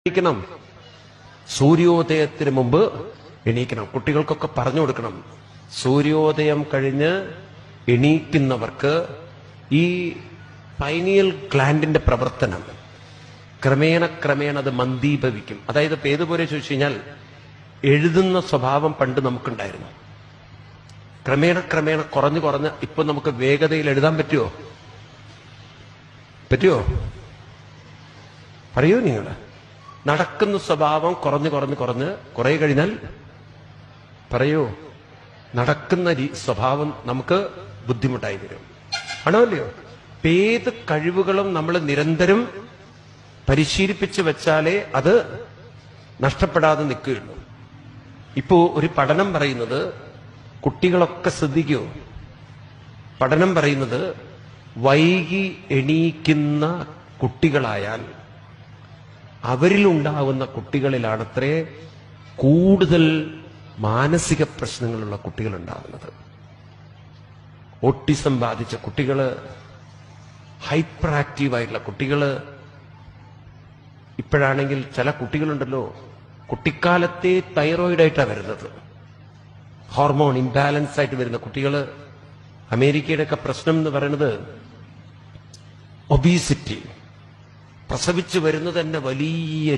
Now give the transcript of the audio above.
എണീക്കണം. സൂര്യോദയത്തിന് മുമ്പ് എണീക്കണം. കുട്ടികൾക്കൊക്കെ പറഞ്ഞു കൊടുക്കണം. സൂര്യോദയം കഴിഞ്ഞ് എണീക്കുന്നവർക്ക് ഈ പൈനിയൽ ഗ്ലാൻഡിന്റെ പ്രവർത്തനം ക്രമേണ അത് മന്ദീഭവിക്കും. അതായത് ഇപ്പൊ ഏതുപോലെ ചോദിച്ചു കഴിഞ്ഞാൽ, എഴുതുന്ന സ്വഭാവം പണ്ട് നമുക്കുണ്ടായിരുന്നു. ക്രമേണ കുറഞ്ഞ് ഇപ്പൊ നമുക്ക് വേഗതയിൽ എഴുതാൻ പറ്റുമോ? പറയൂ നിങ്ങൾ. നടക്കുന്ന സ്വഭാവം കുറഞ്ഞ് കുറെ കഴിഞ്ഞാൽ പറയൂ, നടക്കുന്ന സ്വഭാവം നമുക്ക് ബുദ്ധിമുട്ടായി വരും. ആണോ അല്ലയോ? ഏത് കഴിവുകളും നമ്മൾ നിരന്തരം പരിശീലിപ്പിച്ച് വെച്ചാലേ അത് നഷ്ടപ്പെടാതെ നിൽക്കുകയുള്ളൂ. ഇപ്പോ ഒരു പഠനം പറയുന്നത്, കുട്ടികളൊക്കെ ശ്രദ്ധിക്കൂ, പഠനം പറയുന്നത് വൈകി എണീക്കുന്ന കുട്ടികളായാൽ അവരിലുണ്ടാവുന്ന കുട്ടികളിലാണത്രേ കൂടുതൽ മാനസിക പ്രശ്നങ്ങളുള്ള കുട്ടികൾ ഉണ്ടാകുന്നത്. ഓട്ടിസം ബാധിച്ച കുട്ടികള്, ഹൈപ്പർ ആക്റ്റീവായിട്ടുള്ള കുട്ടികള്. ഇപ്പോഴാണെങ്കിൽ ചില കുട്ടികളുണ്ടല്ലോ, കുട്ടിക്കാലത്തെ തൈറോയിഡായിട്ടാണ് വരുന്നത്, ഹോർമോൺ ഇംബാലൻസ് ആയിട്ട് വരുന്ന കുട്ടികള്. അമേരിക്കയുടെ ഒക്കെ പ്രശ്നം എന്ന് പറയുന്നത് ഒബീസിറ്റി. പ്രസവിച്ചു വരുന്നത് തന്നെ വലിയ